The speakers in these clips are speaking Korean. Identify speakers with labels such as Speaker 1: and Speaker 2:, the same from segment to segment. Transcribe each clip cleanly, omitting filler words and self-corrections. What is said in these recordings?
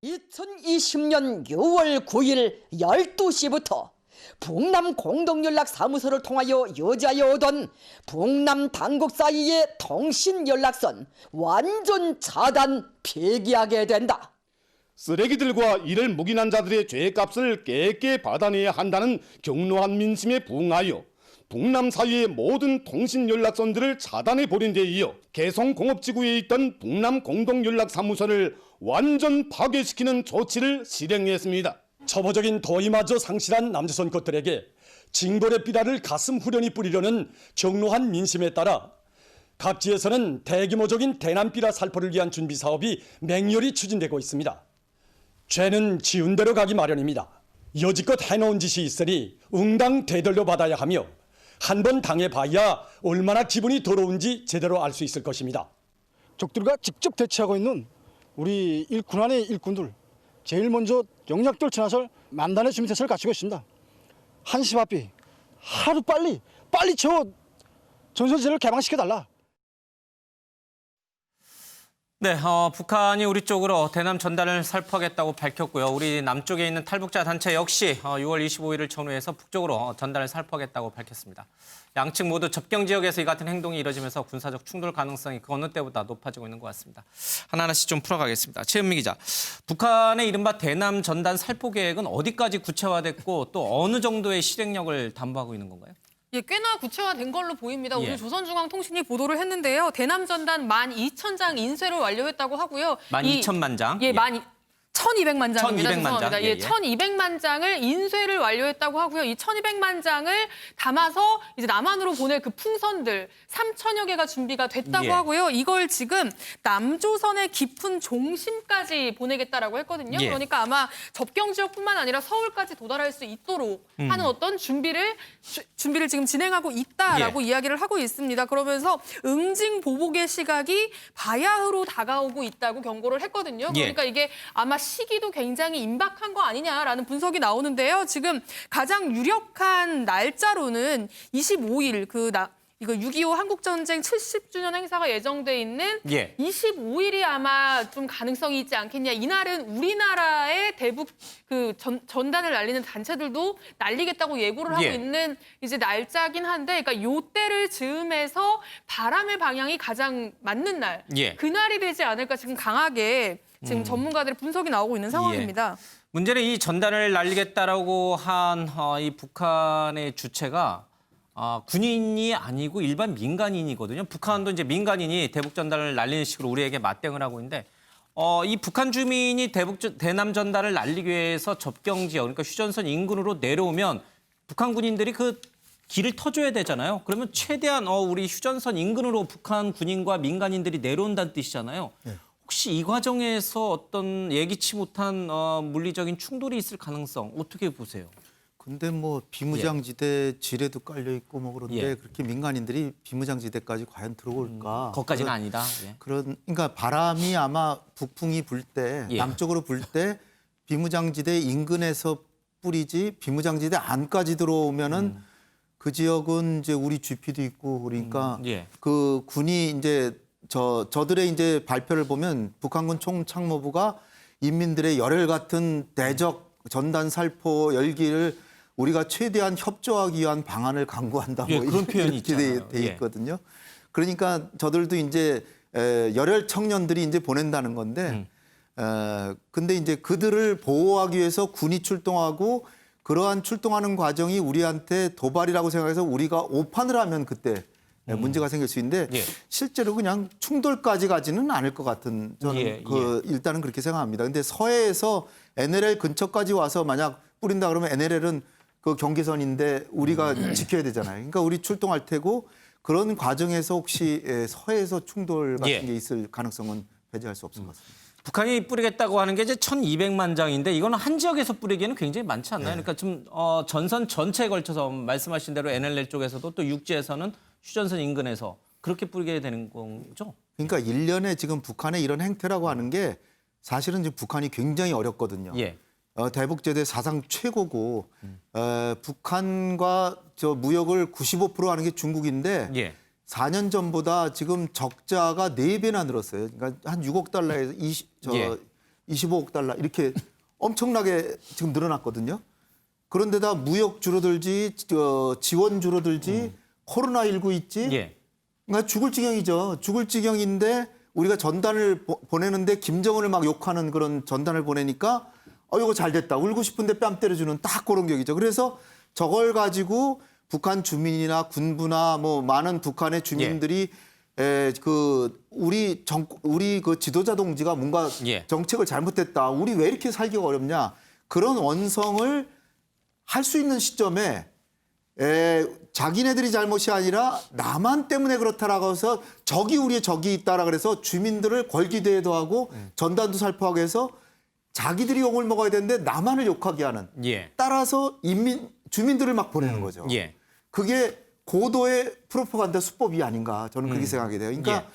Speaker 1: 2020년 6월 9일 12시부터 북남 공동연락사무소를 통하여 여자에 오던 북남 당국 사이의 통신연락선 완전 차단 폐기하게 된다.
Speaker 2: 쓰레기들과 이를 묵인한 자들의 죄값을 깨끗이 받아내야 한다는 격노한 민심에 부응하여 북남 사이의 모든 통신연락선들을 차단해버린 데 이어 개성공업지구에 있던 북남 공동연락사무소를 완전 파괴시키는 조치를 실행했습니다.
Speaker 3: 초보적인 도의마저 상실한 남조선 것들에게 징벌의 비단을 가슴 후련히 뿌리려는 격노한 민심에 따라 각지에서는 대규모적인 대남비라 살포를 위한 준비 사업이 맹렬히 추진되고 있습니다. 죄는 지은 대로 가기 마련입니다. 여지껏 해놓은 짓이 있으니 응당 되돌려 받아야 하며 한 번 당해봐야 얼마나 기분이 더러운지 제대로 알 수 있을 것입니다.
Speaker 4: 적들과 직접 대치하고 있는 우리 군안의 일꾼들, 제일 먼저 영약돌 천하설 만단의 준비태세를 갖추고 있습니다. 한시바삐 하루 빨리 저 전선지대를 개방시켜달라.
Speaker 5: 네, 북한이 우리 쪽으로 대남 전단을 살포하겠다고 밝혔고요. 우리 남쪽에 있는 탈북자 단체 역시 6월 25일을 전후해서 북쪽으로 전단을 살포하겠다고 밝혔습니다. 양측 모두 접경 지역에서 이 같은 행동이 이뤄지면서 군사적 충돌 가능성이 그 어느 때보다 높아지고 있는 것 같습니다. 하나하나씩 좀 풀어가겠습니다. 최은미 기자, 북한의 이른바 대남 전단 살포 계획은 어디까지 구체화됐고 또 어느 정도의 실행력을 담보하고 있는 건가요?
Speaker 6: 예, 꽤나 구체화된 걸로 보입니다.
Speaker 5: 예.
Speaker 6: 오늘 조선중앙통신이 보도를 했는데요. 대남 전단 12,000장 인쇄를 완료했다고 하고요.
Speaker 5: 12,000만 장?
Speaker 6: 예, 1,200만 장입니다.
Speaker 5: 1,200만 장.
Speaker 6: 예, 1,200만 장을 인쇄를 완료했다고 하고요. 이 1,200만 장을 담아서 이제 남한으로 보낼 그 풍선들 3,000여 개가 준비가 됐다고
Speaker 5: 예.
Speaker 6: 하고요. 이걸 지금 남조선의 깊은 종심까지 보내겠다라고 했거든요.
Speaker 5: 예.
Speaker 6: 그러니까 아마 접경 지역뿐만 아니라 서울까지 도달할 수 있도록 하는 어떤 준비를 지금 진행하고 있다라고
Speaker 5: 예.
Speaker 6: 이야기를 하고 있습니다. 그러면서 응징 보복의 시각이 바야흐로 다가오고 있다고 경고를 했거든요.
Speaker 5: 예.
Speaker 6: 그러니까 이게 아마 시기도 굉장히 임박한 거 아니냐라는 분석이 나오는데요. 지금 가장 유력한 날짜로는 25일 이거 6.25 한국전쟁 70주년 행사가 예정돼 있는
Speaker 5: 예.
Speaker 6: 25일이 아마 좀 가능성이 있지 않겠냐. 이날은 우리나라의 대북 전단을 날리는 단체들도 날리겠다고 예고를 하고
Speaker 5: 예.
Speaker 6: 있는 이제 날짜긴 한데, 그러니까 요 때를 즈음해서 바람의 방향이 가장 맞는 날,
Speaker 5: 예.
Speaker 6: 그날이 되지 않을까 지금 강하게 지금 전문가들의 분석이 나오고 있는 상황입니다.
Speaker 5: 문제는 이 전단을 날리겠다라고 한 이 북한의 주체가 군인이 아니고 일반 민간인이거든요. 북한도 이제 민간인이 대북 전단을 날리는 식으로 우리에게 맞대응을 하고 있는데 이 북한 주민이 대남 전단을 날리기 위해서 접경 지역, 그러니까 휴전선 인근으로 내려오면 북한 군인들이 그 길을 터줘야 되잖아요. 그러면 최대한 우리 휴전선 인근으로 북한 군인과 민간인들이 내려온다는 뜻이잖아요.
Speaker 4: 네.
Speaker 5: 혹시 이 과정에서 어떤 예기치 못한 물리적인 충돌이 있을 가능성 어떻게 보세요?
Speaker 7: 근데 뭐 비무장지대 지뢰도 깔려 있고 뭐 그런데
Speaker 5: 예.
Speaker 7: 그렇게 민간인들이 비무장지대까지 과연 들어올까?
Speaker 5: 거기까지는 아니다. 예.
Speaker 7: 그러니까 바람이 아마 북풍이 불 때
Speaker 5: 예.
Speaker 7: 남쪽으로 불 때 비무장지대 인근에서 뿌리지 비무장지대 안까지 들어오면은 그 지역은 이제 우리 GP도 있고 그러니까
Speaker 5: 예.
Speaker 7: 그 군이 이제 저들의 이제 발표를 보면 북한군 총참모부가 인민들의 열혈 같은 대적 전단 살포 열기를 우리가 최대한 협조하기 위한 방안을 강구한다.
Speaker 5: 예,
Speaker 7: 뭐
Speaker 5: 그런 표현이
Speaker 7: 이렇게
Speaker 5: 있잖아요.
Speaker 7: 돼
Speaker 5: 예.
Speaker 7: 있거든요. 그러니까 저들도 이제 열혈 청년들이 이제 보낸다는 건데, 근데 이제 그들을 보호하기 위해서 군이 출동하고 그러한 출동하는 과정이 우리한테 도발이라고 생각해서 우리가 오판을 하면 그때 문제가 생길 수 있는데
Speaker 5: 예.
Speaker 7: 실제로 그냥 충돌까지 가지는 않을 것 같은 저는
Speaker 5: 예,
Speaker 7: 일단은 그렇게 생각합니다. 근데 서해에서 NLL 근처까지 와서 만약 뿌린다 그러면 NLL은 그 경계선인데 우리가 지켜야 되잖아요. 그러니까 우리 출동할 테고 그런 과정에서 혹시 서해에서 충돌 같은
Speaker 5: 예.
Speaker 7: 게 있을 가능성은 배제할 수 없을 것 같습니다.
Speaker 5: 북한이 뿌리겠다고 하는 게 이제 1,200만 장인데 이거는 한 지역에서 뿌리기에는 굉장히 많지 않나요? 그러니까 좀 전선 전체에 걸쳐서 말씀하신 대로 NLL 쪽에서도 또 육지에서는 휴전선 인근에서 그렇게 뿌리게 되는 거죠?
Speaker 7: 그러니까 1년에 지금 북한의 이런 행태라고 하는 게 사실은 지금 북한이 굉장히 어렵거든요.
Speaker 5: 예.
Speaker 7: 대북제대 사상 최고고 북한과 저 무역을 95% 하는 게 중국인데
Speaker 5: 예.
Speaker 7: 4년 전보다 지금 적자가 4배나 늘었어요. 그러니까 한 6억 달러에서
Speaker 5: 예.
Speaker 7: 25억 달러 이렇게 엄청나게 지금 늘어났거든요. 그런데다 무역 줄어들지, 지원 줄어들지, 코로나19 있지.
Speaker 5: 예.
Speaker 7: 그러니까 죽을 지경이죠. 죽을 지경인데 우리가 전단을 보내는데 김정은을 막 욕하는 그런 전단을 보내니까 이거 잘 됐다. 울고 싶은데 뺨 때려주는 딱 그런 격이죠. 그래서 저걸 가지고 북한 주민이나 군부나 뭐 많은 북한의 주민들이 우리 그 지도자 동지가 뭔가
Speaker 5: 예.
Speaker 7: 정책을 잘못했다. 우리 왜 이렇게 살기가 어렵냐. 그런 원성을 할 수 있는 시점에 자기네들이 잘못이 아니라 남한 때문에 그렇다라고 해서 적이 우리의 적이 있다라 그래서 주민들을 걸기대회도 하고 전단도 살포하게 해서 자기들이 욕을 먹어야 되는데 남한을 욕하게 하는.
Speaker 5: 예.
Speaker 7: 따라서 주민들을 막 보내는 거죠.
Speaker 5: 예.
Speaker 7: 그게 고도의 프로파간다 수법이 아닌가 저는 그렇게 생각이 돼요. 그러니까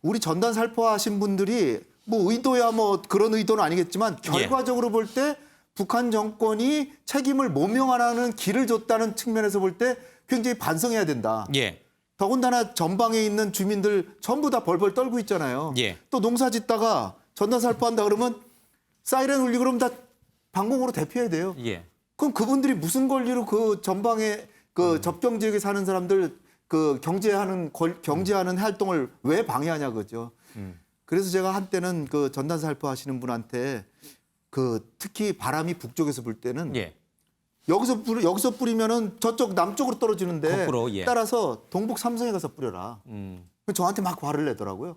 Speaker 7: 우리 전단 살포하신 분들이 뭐 의도야 뭐 그런 의도는 아니겠지만 결과적으로 볼 때 북한 정권이 책임을 모명하라는 길을 줬다는 측면에서 볼 때 굉장히 반성해야 된다.
Speaker 5: 예.
Speaker 7: 더군다나 전방에 있는 주민들 전부 다 벌벌 떨고 있잖아요.
Speaker 5: 예.
Speaker 7: 또 농사 짓다가 전단 살포한다 그러면 사이렌 울리고 그러면 다 방공으로 대피해야 돼요.
Speaker 5: 예.
Speaker 7: 그럼 그분들이 무슨 권리로 그 전방에 그 접경 지역에 사는 사람들 그 경제하는 활동을 왜 방해하냐 그죠. 그래서 제가 한때는 그 전단 살포하시는 분한테 그 특히 바람이 북쪽에서 불 때는
Speaker 5: 예.
Speaker 7: 여기서 뿌리면은 저쪽 남쪽으로 떨어지는데
Speaker 5: 거꾸로, 예.
Speaker 7: 따라서 동북 삼성에 가서 뿌려라. 저한테 막 화를 내더라고요.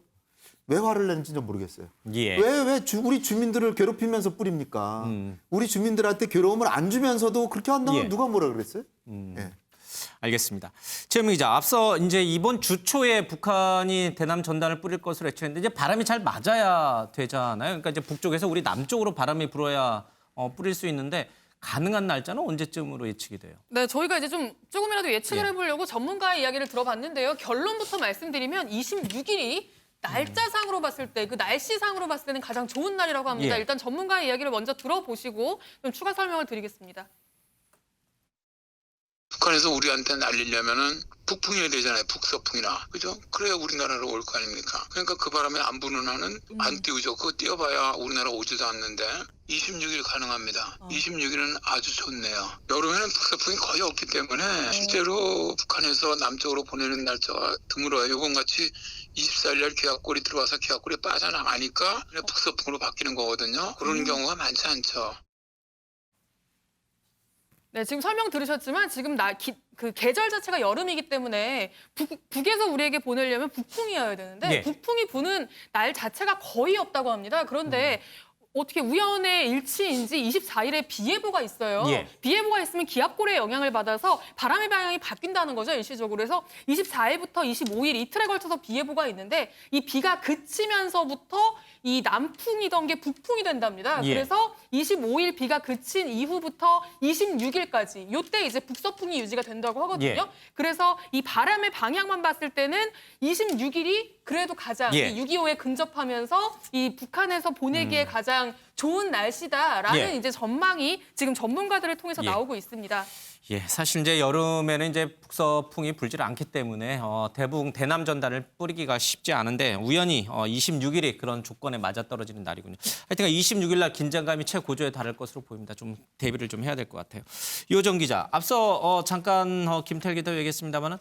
Speaker 7: 왜 화를 내는지 좀 모르겠어요.
Speaker 5: 예.
Speaker 7: 왜 우리 주민들을 괴롭히면서 뿌립니까? 우리 주민들한테 괴로움을 안 주면서도 그렇게 한다면
Speaker 5: 예.
Speaker 7: 누가 뭐라 그랬어요? 예.
Speaker 5: 알겠습니다. 최현민 기자, 앞서 이제 이번 주 초에 북한이 대남 전단을 뿌릴 것으로 예측했는데 이제 바람이 잘 맞아야 되잖아요. 그러니까 이제 북쪽에서 우리 남쪽으로 바람이 불어야 뿌릴 수 있는데 가능한 날짜는 언제쯤으로 예측이 돼요?
Speaker 6: 네, 저희가 이제 조금이라도 예측을
Speaker 5: 예.
Speaker 6: 해보려고 전문가의 이야기를 들어봤는데요. 결론부터 말씀드리면 26일이 날짜상으로 봤을 때, 그 날씨상으로 봤을 때는 가장 좋은 날이라고 합니다.
Speaker 5: 예.
Speaker 6: 일단 전문가의 이야기를 먼저 들어보시고 좀 추가 설명을 드리겠습니다.
Speaker 8: 북한에서 우리한테 날리려면은 북풍이 되잖아요. 북서풍이나. 그죠? 그래야 우리나라로 올 거 아닙니까? 그러니까 그 바람에 안 부는 한은 안 띄우죠. 그거 띄워봐야 우리나라 오지도 않는데 26일 가능합니다. 26일은 아주 좋네요. 여름에는 북서풍이 거의 없기 때문에 실제로 북한에서 남쪽으로 보내는 날짜가 드물어요. 요번같이 24일 날 기압골이 들어와서 기압골이 빠져나가니까 북서풍으로 바뀌는 거거든요. 그런 경우가 많지 않죠.
Speaker 6: 네, 지금 설명 들으셨지만 지금 그 계절 자체가 여름이기 때문에 북에서 우리에게 보내려면 북풍이어야 되는데
Speaker 5: 네.
Speaker 6: 북풍이 부는 날 자체가 거의 없다고 합니다. 그런데 어떻게 우연의 일치인지 24일에 비 예보가 있어요.
Speaker 5: 예.
Speaker 6: 비 예보가 있으면 기압골의 영향을 받아서 바람의 방향이 바뀐다는 거죠, 일시적으로. 그래서 24일부터 25일 이틀에 걸쳐서 비 예보가 있는데 이 비가 그치면서부터 이 남풍이던 게 북풍이 된답니다.
Speaker 5: 예.
Speaker 6: 그래서 25일 비가 그친 이후부터 26일까지 이때 이제 북서풍이 유지가 된다고 하거든요.
Speaker 5: 예.
Speaker 6: 그래서 이 바람의 방향만 봤을 때는 26일이 그래도 가장
Speaker 5: 예.
Speaker 6: 6.25에 근접하면서 이 북한에서 보내기에 가장 좋은 날씨다라는
Speaker 5: 예.
Speaker 6: 이제 전망이 지금 전문가들을 통해서
Speaker 5: 예.
Speaker 6: 나오고 있습니다.
Speaker 5: 예, 사실 이제 여름에는 이제 북서풍이 불질 않기 때문에 대남 전단을 뿌리기가 쉽지 않은데 우연히 26일이 그런 조건에 맞아떨어지는 날이군요. 하여튼 26일 날 긴장감이 최고조에 달할 것으로 보입니다. 좀 대비를 좀 해야 될 것 같아요. 이호정 기자, 앞서 잠깐 김태일 기자도 얘기했습니다만은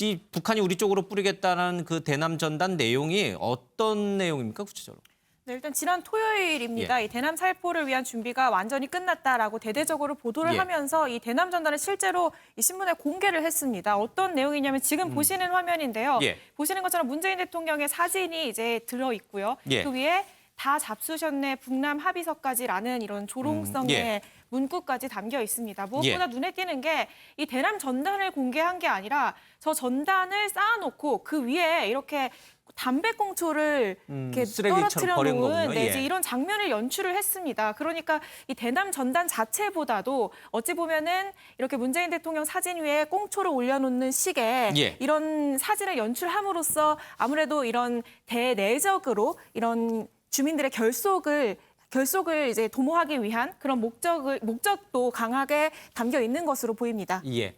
Speaker 5: 이 북한이 우리 쪽으로 뿌리겠다는 그 대남 전단 내용이 어떤 내용입니까, 구체적으로?
Speaker 9: 네, 일단 지난 토요일입니다.
Speaker 5: 예.
Speaker 9: 이 대남 살포를 위한 준비가 완전히 끝났다라고 대대적으로 보도를
Speaker 5: 예.
Speaker 9: 하면서 이 대남 전단을 실제로 이 신문에 공개를 했습니다. 어떤 내용이냐면 지금 보시는 화면인데요.
Speaker 5: 예.
Speaker 9: 보시는 것처럼 문재인 대통령의 사진이 이제 들어 있고요.
Speaker 5: 예.
Speaker 9: 그 위에 다 잡수셨네 북남 합의서까지라는 이런 조롱성의
Speaker 5: 예.
Speaker 9: 문구까지 담겨 있습니다. 무엇보다
Speaker 5: 예.
Speaker 9: 눈에 띄는 게 이 대남 전단을 공개한 게 아니라 저 전단을 쌓아놓고 그 위에 이렇게 담배꽁초를 이렇게
Speaker 5: 쓰레기처럼
Speaker 9: 떨어뜨려
Speaker 5: 버린
Speaker 9: 놓은
Speaker 5: 거군요.
Speaker 9: 네,
Speaker 5: 예.
Speaker 9: 이제 이런 장면을 연출을 했습니다. 그러니까 이 대남 전단 자체보다도 어찌 보면은 이렇게 문재인 대통령 사진 위에 꽁초를 올려놓는 식의
Speaker 5: 예.
Speaker 9: 이런 사진을 연출함으로써 아무래도 이런 대내적으로 이런 주민들의 결속을 이제 도모하기 위한 그런 목적도 강하게 담겨 있는 것으로 보입니다.
Speaker 5: 예.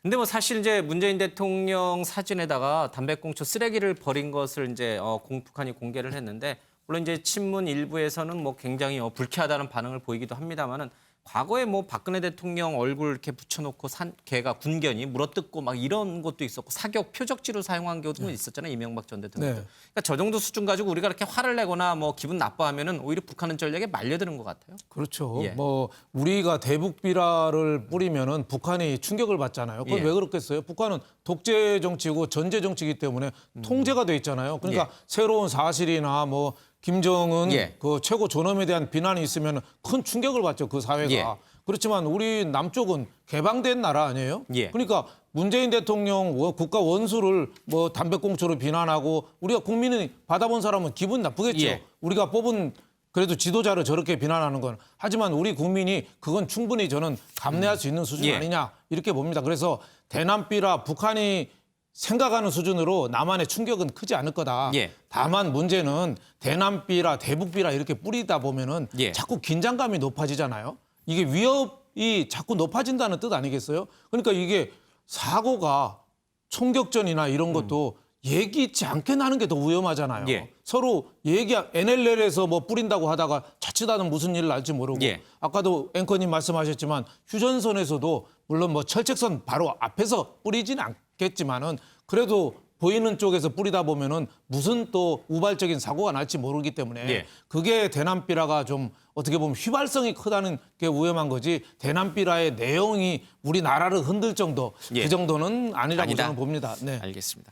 Speaker 5: 근데 뭐 사실 이제 문재인 대통령 사진에다가 담배꽁초 쓰레기를 버린 것을 이제 북한이 공개를 했는데 물론 이제 친문 일부에서는 뭐 굉장히 불쾌하다는 반응을 보이기도 합니다만은 과거에 뭐 박근혜 대통령 얼굴 이렇게 붙여놓고 걔가 군견이 물어뜯고 막 이런 것도 있었고 사격 표적지로 사용한 경우도 있었잖아요. 이명박 전 대통령.
Speaker 10: 네.
Speaker 5: 그러니까 저 정도 수준 가지고 우리가 이렇게 화를 내거나 뭐 기분 나빠하면은 오히려 북한은 전략에 말려드는 것 같아요.
Speaker 10: 그렇죠.
Speaker 5: 예.
Speaker 10: 뭐 우리가 대북 비라를 뿌리면은 북한이 충격을 받잖아요. 그건
Speaker 5: 예.
Speaker 10: 왜 그렇겠어요? 북한은 독재 정치고 전제 정치이기 때문에 통제가 돼 있잖아요. 그러니까 새로운 사실이나 뭐 김정은
Speaker 5: 예.
Speaker 10: 그 최고 존엄에 대한 비난이 있으면 큰 충격을 받죠. 그 사회가.
Speaker 5: 예.
Speaker 10: 그렇지만 우리 남쪽은 개방된 나라 아니에요?
Speaker 5: 예.
Speaker 10: 그러니까 문재인 대통령 국가 원수를 뭐 담배꽁초로 비난하고 우리가 국민이 받아본 사람은 기분 나쁘겠죠.
Speaker 5: 예.
Speaker 10: 우리가 뽑은 그래도 지도자를 저렇게 비난하는 건. 하지만 우리 국민이 그건 충분히 저는 감내할 수 있는 수준
Speaker 5: 예.
Speaker 10: 아니냐 이렇게 봅니다. 그래서 대남비라 북한이 생각하는 수준으로 남한의 충격은 크지 않을 거다.
Speaker 5: 예.
Speaker 10: 다만 문제는 대남비라 대북비라 이렇게 뿌리다 보면은
Speaker 5: 예.
Speaker 10: 자꾸 긴장감이 높아지잖아요. 이게 위협이 자꾸 높아진다는 뜻 아니겠어요? 그러니까 이게 사고가 총격전이나 이런 것도 얘기치 않게 나는 게 더 위험하잖아요.
Speaker 5: 예.
Speaker 10: 서로 NLL에서 뭐 뿌린다고 하다가 자칫하면 무슨 일 날지 모르고
Speaker 5: 예.
Speaker 10: 아까도 앵커님 말씀하셨지만 휴전선에서도 물론 뭐 철책선 바로 앞에서 뿌리지는 않겠지만은 그래도 보이는 쪽에서 뿌리다 보면은 무슨 또 우발적인 사고가 날지 모르기 때문에
Speaker 5: 예.
Speaker 10: 그게 대남비라가 좀 어떻게 보면 휘발성이 크다는 게 위험한 거지 대남비라의 내용이 우리나라를 흔들 정도
Speaker 5: 예.
Speaker 10: 그 정도는 아니라고
Speaker 5: 아니다.
Speaker 10: 저는 봅니다. 네.
Speaker 5: 알겠습니다.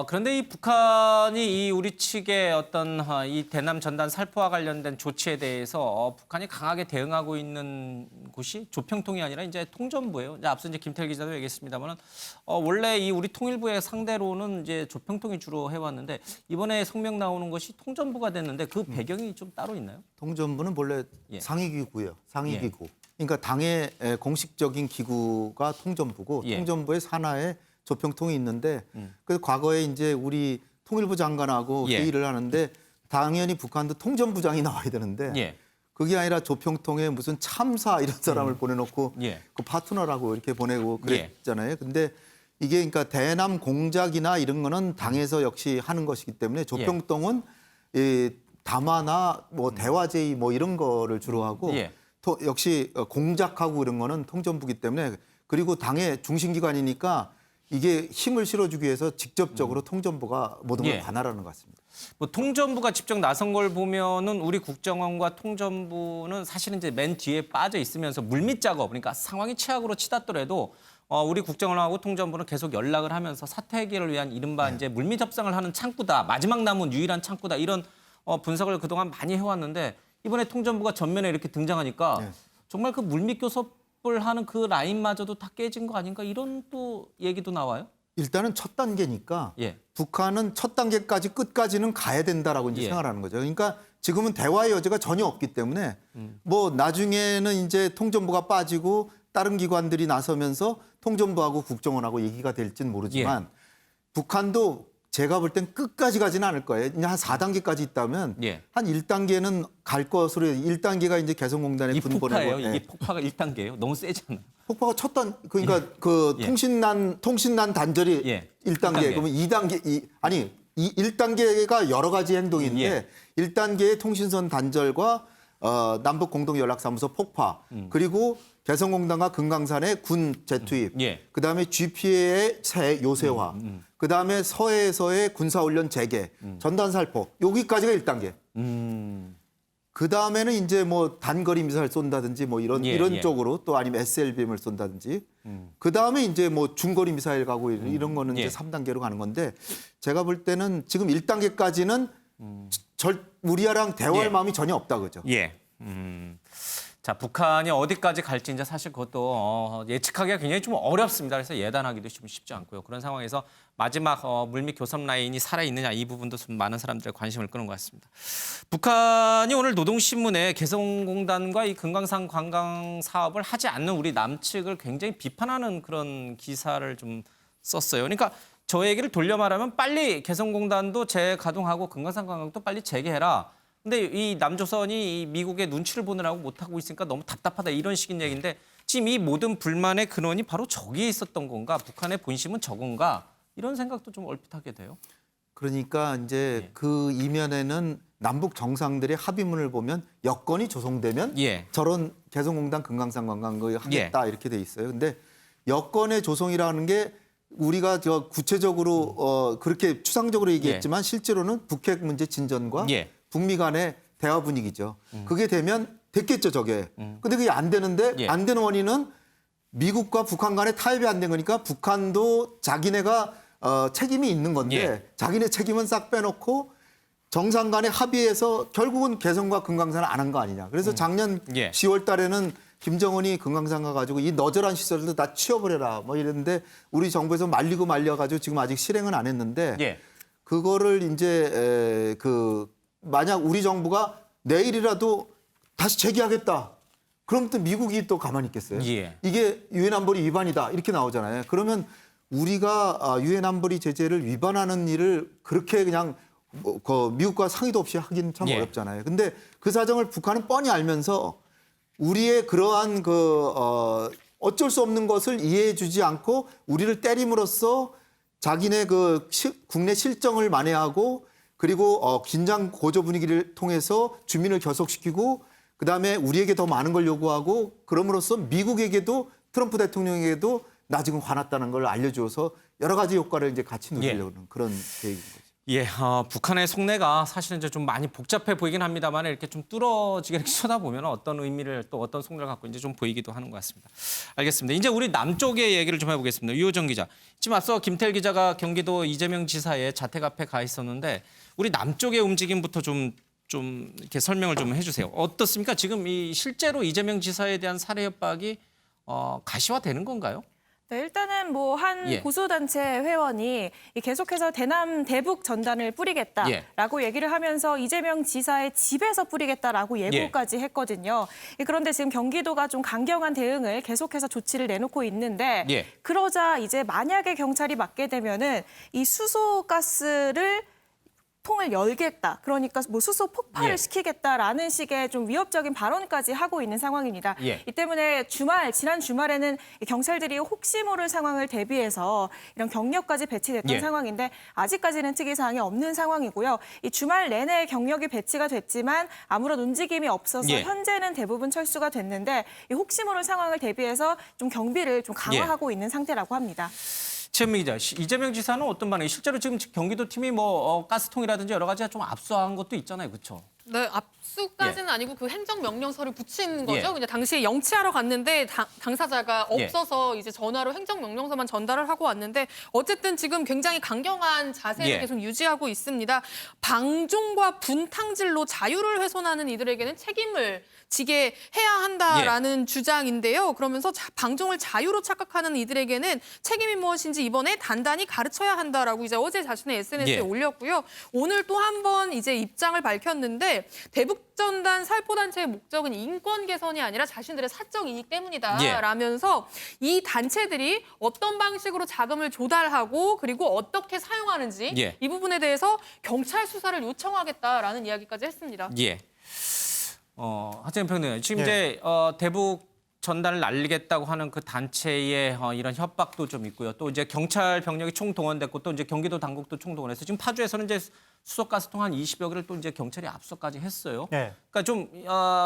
Speaker 5: 그런데 이 북한이 이 우리 측의 어떤 이 대남 전단 살포와 관련된 조치에 대해서 북한이 강하게 대응하고 있는 곳이 조평통이 아니라 이제 통전부예요. 이제 앞서 이제 김태일 기자도 얘기했습니다만은 원래 이 우리 통일부의 상대로는 이제 조평통이 주로 해왔는데 이번에 성명 나오는 것이 통전부가 됐는데 그 배경이 좀 따로 있나요?
Speaker 7: 통전부는 본래
Speaker 5: 예.
Speaker 7: 상위기구예요. 상위기구. 그러니까 당의 공식적인 기구가 통전부고
Speaker 5: 예.
Speaker 7: 통전부의 산하에 조평통이 있는데 그래서 과거에 이제 우리 통일부 장관하고
Speaker 5: 예.
Speaker 7: 회의를 하는데 당연히 북한도 통전부장이 나와야 되는데
Speaker 5: 예.
Speaker 7: 그게 아니라 조평통에 무슨 참사 이런 사람을 보내놓고
Speaker 5: 예.
Speaker 7: 그 파트너라고 이렇게 보내고 그랬잖아요. 근데 이게 그러니까 대남 공작이나 이런 거는 당에서 역시 하는 것이기 때문에 조평통은 이 담화나 뭐 대화제의 뭐 이런 거를 주로 하고
Speaker 5: 예.
Speaker 7: 역시 공작하고 이런 거는 통전부기 때문에 그리고 당의 중심기관이니까 이게 힘을 실어주기 위해서 직접적으로 통전부가 모든 걸
Speaker 5: 예.
Speaker 7: 관할하는 것 같습니다.
Speaker 5: 뭐 통전부가 직접 나선 걸 보면은 우리 국정원과 통전부는 사실은 이제 맨 뒤에 빠져 있으면서 물밑 작업, 그러니까 상황이 최악으로 치닫더라도 우리 국정원하고 통전부는 계속 연락을 하면서 사태 해결을 위한 이른바 이제 물밑 협상을 하는 창구다, 마지막 남은 유일한 창구다 이런 분석을 그동안 많이 해왔는데 이번에 통전부가 전면에 이렇게 등장하니까 정말 그 물밑 교섭을 하는 그 라인마저도 다 깨진 거 아닌가 이런 또 얘기도 나와요.
Speaker 7: 일단은 첫 단계니까
Speaker 5: 예.
Speaker 7: 북한은 첫 단계까지 끝까지는 가야 된다라고 이제
Speaker 5: 예.
Speaker 7: 생각하는 거죠. 그러니까 지금은 대화의 여지가 전혀 없기 때문에 뭐 나중에는 이제 통전부가 빠지고 다른 기관들이 나서면서 통전부하고 국정원하고 얘기가 될지는 모르지만 북한도 제가 볼 땐 끝까지 가지는 않을 거예요. 이제 한 4단계까지 있다면
Speaker 5: 예.
Speaker 7: 한 1단계는 갈 것으로 1단계가 이제 개성공단에
Speaker 5: 이
Speaker 7: 군
Speaker 5: 폭파예요.
Speaker 7: 보내고
Speaker 5: 이게 폭파가 1단계예요. 너무 세잖아요.
Speaker 7: 폭파가 첫 단 그러니까 그
Speaker 5: 예.
Speaker 7: 통신난 단절이
Speaker 5: 예.
Speaker 7: 1단계
Speaker 5: 1단계.
Speaker 7: 그러면 2단계 아니 1단계가 여러 가지 행동인데
Speaker 5: 예.
Speaker 7: 1단계의 통신선 단절과 남북 공동 연락사무소 폭파 그리고 개성공단과 금강산의 군 재투입
Speaker 5: 예.
Speaker 7: 그다음에 GPA의 새 요새화 그다음에 서해에서의 군사훈련 재개 전단 살포 여기까지가 1단계 그 다음에는 이제 뭐 단거리 미사일 쏜다든지 뭐 이런
Speaker 5: 예.
Speaker 7: 쪽으로 또 아니면 SLBM을 쏜다든지 그 다음에 이제 뭐 중거리 미사일 가고 이런 거는
Speaker 5: 예.
Speaker 7: 이제 3단계로 가는 건데 제가 볼 때는 지금 1단계까지는 우리랑 대화할
Speaker 5: 예.
Speaker 7: 마음이 전혀 없다 그죠.
Speaker 5: 예. 자, 북한이 어디까지 갈지 이제 사실 그것도 예측하기가 굉장히 좀 어렵습니다. 그래서 예단하기도 좀 쉽지 않고요. 그런 상황에서 마지막 물밑 교섭 라인이 살아있느냐 이 부분도 좀 많은 사람들의 관심을 끄는 것 같습니다. 북한이 오늘 노동신문에 개성공단과 이 금강산 관광 사업을 하지 않는 우리 남측을 굉장히 비판하는 그런 기사를 좀 썼어요. 그러니까 저 얘기를 돌려 말하면 빨리 개성공단도 재가동하고 금강산 관광도 빨리 재개해라. 근데 이 남조선이 이 미국의 눈치를 보느라고 못하고 있으니까 너무 답답하다 이런 식인 얘기인데 지금 이 모든 불만의 근원이 바로 저기에 있었던 건가? 북한의 본심은 저건가? 이런 생각도 좀 얼핏 하게 돼요.
Speaker 7: 그러니까 이제
Speaker 5: 예.
Speaker 7: 그 이면에는 남북 정상들의 합의문을 보면 여건이 조성되면
Speaker 5: 예.
Speaker 7: 저런 개성공단 금강산 관광을 하겠다 이렇게 돼 있어요. 근데 여건의 조성이라는 게 우리가 저 구체적으로 그렇게 추상적으로 얘기했지만 실제로는 북핵 문제 진전과
Speaker 5: 예.
Speaker 7: 북미 간의 대화 분위기죠. 그게 되면 됐겠죠, 저게. 근데 그게 안 되는데
Speaker 5: 예.
Speaker 7: 안 되는 원인은 미국과 북한 간의 타협이 안 된 거니까 북한도 자기네가 책임이 있는 건데
Speaker 5: 예.
Speaker 7: 자기네 책임은 싹 빼놓고 정상 간의 합의해서 결국은 개성과 금강산을 안 한 거 아니냐. 그래서 작년
Speaker 5: 예.
Speaker 7: 10월 달에는 김정은이 금강산 가가지고 이 너절한 시설도 다 치워버려라 뭐 이랬는데 우리 정부에서 말려가지고 지금 아직 실행은 안 했는데
Speaker 5: 예.
Speaker 7: 그거를 이제 만약 우리 정부가 내일이라도 다시 재개하겠다. 그럼 또 미국이 또 가만히 있겠어요?
Speaker 5: 예.
Speaker 7: 이게 유엔 안보리 위반이다 이렇게 나오잖아요. 그러면 우리가 유엔 안보리 제재를 위반하는 일을 그렇게 그냥 미국과 상의도 없이 하기는 참
Speaker 5: 예.
Speaker 7: 어렵잖아요. 근데 그 사정을 북한은 뻔히 알면서 우리의 그러한 어쩔 수 없는 것을 이해해주지 않고 우리를 때림으로써 자기네 국내 실정을 만회하고 그리고 긴장 고조 분위기를 통해서 주민을 결속시키고 그다음에 우리에게 더 많은 걸 요구하고 그럼으로써 미국에게도 트럼프 대통령에게도 나 지금 화났다는 걸 알려줘서 여러 가지 효과를 이제 같이 누리려는 그런 계획인 거죠.
Speaker 5: 예, 북한의 속내가 사실은 이제 좀 많이 복잡해 보이긴 합니다만 이렇게 좀 뚫어지게 쳐다보면 어떤 의미를 또 어떤 속내를 갖고 이제 좀 보이기도 하는 것 같습니다. 알겠습니다. 이제 우리 남쪽의 얘기를 좀 해보겠습니다. 유호정 기자. 지금 앞서 김태일 기자가 경기도 이재명 지사의 자택 앞에 가 있었는데 우리 남쪽의 움직임부터 좀 이렇게 설명을 좀 해주세요. 어떻습니까? 지금 이 실제로 이재명 지사에 대한 살해 협박이 가시화되는 건가요?
Speaker 9: 네, 일단은 뭐 한
Speaker 5: 예.
Speaker 9: 보수단체 회원이 계속해서 대남 대북 전단을 뿌리겠다라고 얘기를 하면서 이재명 지사의 집에서 뿌리겠다라고 예고까지 했거든요. 그런데 지금 경기도가 좀 강경한 대응을 계속해서 조치를 내놓고 있는데
Speaker 5: 예.
Speaker 9: 그러자 이제 만약에 경찰이 맡게 되면은 이 수소가스를 통을 열겠다. 그러니까 뭐 수소 폭발을
Speaker 5: 예.
Speaker 9: 시키겠다라는 식의 좀 위협적인 발언까지 하고 있는 상황입니다.
Speaker 5: 예.
Speaker 9: 이 때문에 지난 주말에는 경찰들이 혹시 모를 상황을 대비해서 이런 경력까지 배치됐던
Speaker 5: 예.
Speaker 9: 상황인데 아직까지는 특이 사항이 없는 상황이고요. 이 주말 내내 경력이 배치가 됐지만 아무런 움직임이 없어서
Speaker 5: 예.
Speaker 9: 현재는 대부분 철수가 됐는데 이 혹시 모를 상황을 대비해서 좀 경비를 좀 강화하고 있는 상태라고 합니다.
Speaker 5: 최은미 기자, 이재명 지사는 어떤 반응이 실제로 지금 경기도 팀이 뭐 가스통이라든지 여러 가지가 좀 압수한 것도 있잖아요, 그렇죠?
Speaker 6: 네, 압수까지는 아니고 그 행정명령서를 붙인 거죠.
Speaker 5: 예.
Speaker 6: 그냥 당시에 영치하러 갔는데 당사자가
Speaker 5: 예.
Speaker 6: 없어서 이제 전화로 행정명령서만 전달을 하고 왔는데 어쨌든 지금 굉장히 강경한 자세를
Speaker 5: 예.
Speaker 6: 계속 유지하고 있습니다. 방종과 분탕질로 자유를 훼손하는 이들에게는 책임을 지게 해야 한다라는 주장인데요. 그러면서 방종을 자유로 착각하는 이들에게는 책임이 무엇인지 이번에 단단히 가르쳐야 한다라고 이제 어제 자신의 SNS에
Speaker 5: 예.
Speaker 6: 올렸고요. 오늘 또 한 번 이제 입장을 밝혔는데 대북전단 살포단체의 목적은 인권 개선이 아니라 자신들의 사적 이익 때문이다라면서 이 단체들이 어떤 방식으로 자금을 조달하고 그리고 어떻게 사용하는지
Speaker 5: 예.
Speaker 6: 이 부분에 대해서 경찰 수사를 요청하겠다라는 이야기까지 했습니다.
Speaker 5: 예. 하재현 평론가님, 지금
Speaker 11: 예.
Speaker 5: 이제 대북 전단을 날리겠다고 하는 그 단체의 이런 협박도 좀 있고요. 또 이제 경찰 병력이 총동원됐고 또 이제 경기도 당국도 총동원해서 지금 파주에서는 이제 수소가스통 한 20여 개를 또 이제 경찰이 압수까지 했어요.
Speaker 11: 예.
Speaker 5: 그러니까 좀